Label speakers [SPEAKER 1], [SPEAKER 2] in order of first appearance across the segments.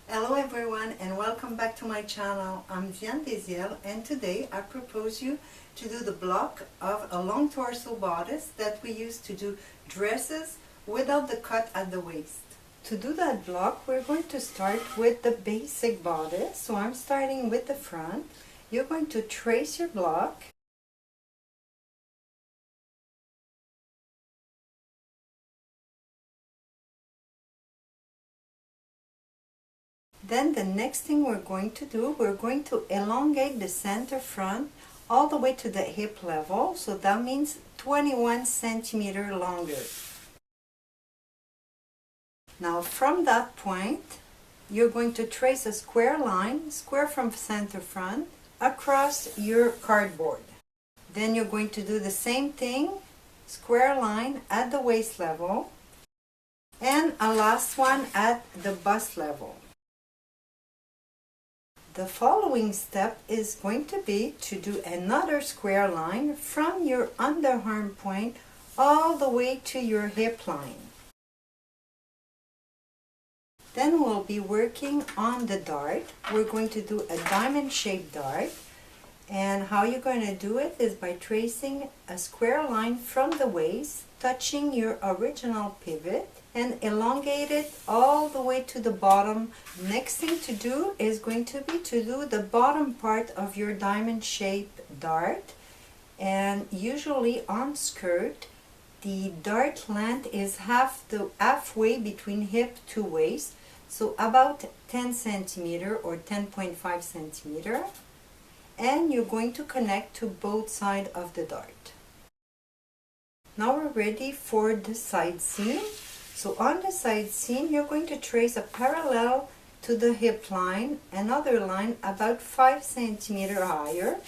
[SPEAKER 1] Hello everyone and welcome back to my channel. I'm Deziel and today I propose you to do the block of a long torso bodice that we use to do dresses without the cut at the waist. To do that block we're going to start with the basic bodice. So I'm starting with the front. You're going to trace your block. Then the next thing we're going to do, we're going to elongate the center front all the way to the hip level. So that means 21 centimeters longer. Now from that point, you're going to trace a square line, square from center front, across your cardboard. Then you're going to do the same thing, square line at the waist level, and a last one at the bust level. The following step is going to be to do another square line from your underarm point all the way to your hip line. Then we'll be working on the dart. We're going to do a diamond-shaped dart. And how you're going to do it is by tracing a square line from the waist, touching your original pivot, and elongate it all the way to the bottom. Next thing to do is going to be to do the bottom part of your diamond-shaped dart. And usually on skirt, the dart length is halfway between hip to waist, so about 10 centimeter or 10.5 centimeter. And you're going to connect to both sides of the dart. Now we're ready for the side seam. So on the side seam, you're going to trace a parallel to the hip line, another line about 5 centimeters higher.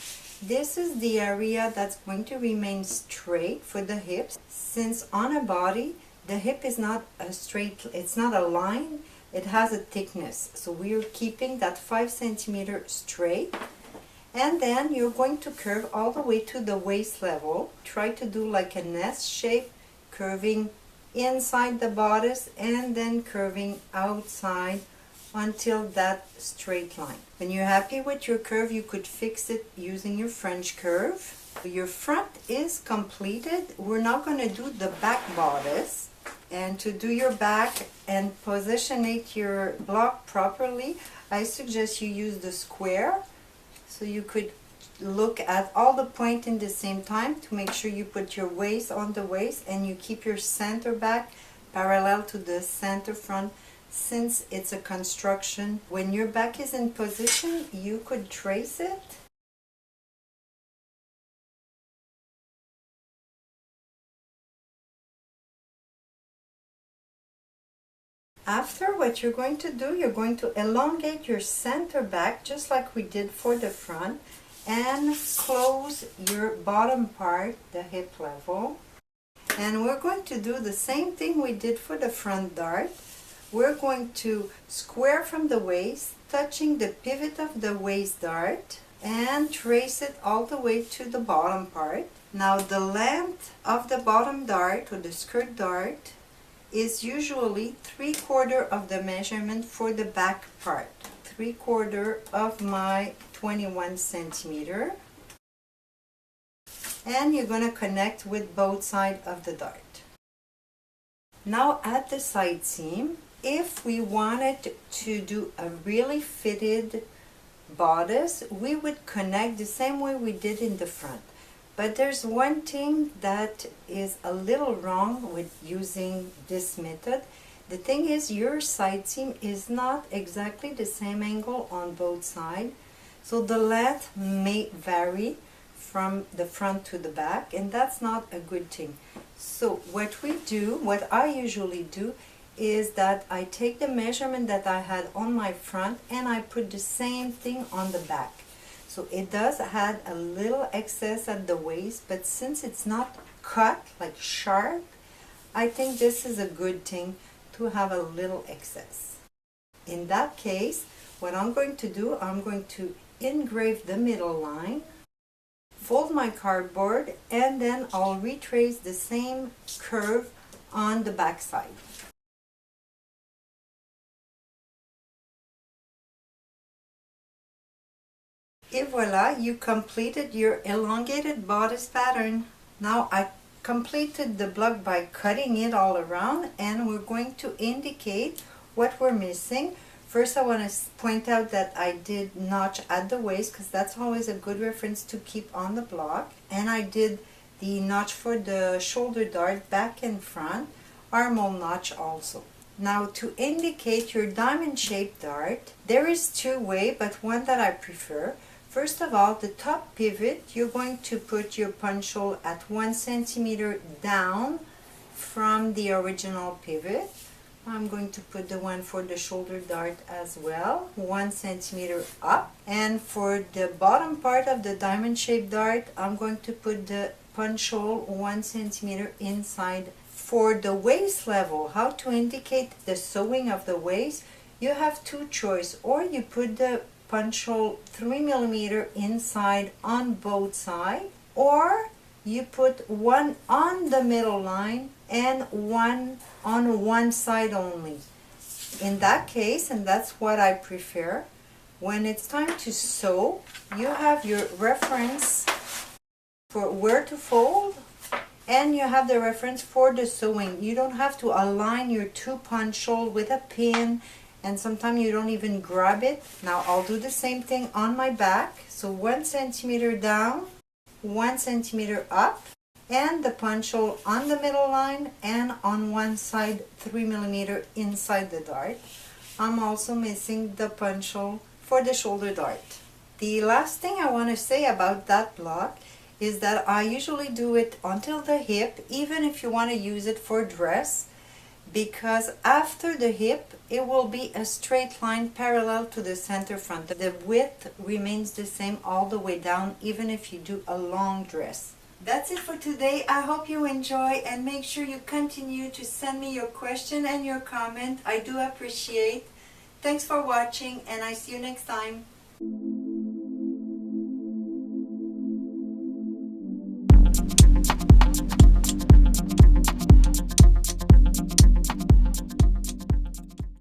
[SPEAKER 1] This is the area that's going to remain straight for the hips, since on a body, the hip is not a straight, it's not a line, it has a thickness. So we're keeping that 5 centimeters straight. And then you're going to curve all the way to the waist level. Try to do like a nest shape, curving inside the bodice and then curving outside until that straight line. When you're happy with your curve, you could fix it using your French curve. Your front is completed. We're now going to do the back bodice. And to do your back and positionate your block properly, I suggest you use the square. So you could look at all the points in the same time to make sure you put your waist on the waist and you keep your center back parallel to the center front, since it's a construction. When your back is in position, you could trace it. After, what you're going to do, you're going to elongate your center back just like we did for the front, and close your bottom part, the hip level. And we're going to do the same thing we did for the front dart. We're going to square from the waist, touching the pivot of the waist dart, and trace it all the way to the bottom part. Now the length of the bottom dart, or the skirt dart, is usually 3/4 of the measurement for the back part. 3/4 of my 21 centimeter. And you're going to connect with both sides of the dart. Now at the side seam, if we wanted to do a really fitted bodice, we would connect the same way we did in the front. But there's one thing that is a little wrong with using this method. The thing is, your side seam is not exactly the same angle on both sides. So the length may vary from the front to the back, and that's not a good thing. So what I usually do is that I take the measurement that I had on my front and I put the same thing on the back. So it does add a little excess at the waist, but since it's not cut, like sharp, I think this is a good thing to have a little excess. In that case, what I'm going to do, I'm going to engrave the middle line, fold my cardboard, and then I'll retrace the same curve on the back side. Et voila, you completed your elongated bodice pattern. Now I completed the block by cutting it all around, and we're going to indicate what we're missing. First, I want to point out that I did notch at the waist because that's always a good reference to keep on the block. And I did the notch for the shoulder dart back and front, armhole notch also. Now to indicate your diamond shaped dart, there is two ways, but one that I prefer. First of all, the top pivot, you're going to put your punch hole at 1 centimeter down from the original pivot. I'm going to put the one for the shoulder dart as well, 1 centimeter up. And for the bottom part of the diamond shaped dart, I'm going to put the punch hole 1 centimeter inside. For the waist level, how to indicate the sewing of the waist, you have two choices. Or you put the punch hole 3 millimeter inside on both sides, or you put one on the middle line and one on one side only. In that case, and that's what I prefer, when it's time to sew, you have your reference for where to fold, and you have the reference for the sewing. You don't have to align your two punch hole with a pin, and sometimes you don't even grab it. Now I'll do the same thing on my back. So 1 centimeter down, 1 centimeter up, and the punch hole on the middle line and on one side 3 millimeter inside the dart. I'm also missing the punch hole for the shoulder dart. The last thing I want to say about that block is that I usually do it until the hip, even if you want to use it for dress, because after the hip it will be a straight line parallel to the center front. The width remains the same all the way down, even if you do a long dress. That's it for today. I hope you enjoy, and make sure you continue to send me your question and your comment. I do appreciate. Thanks for watching, and I see you next time.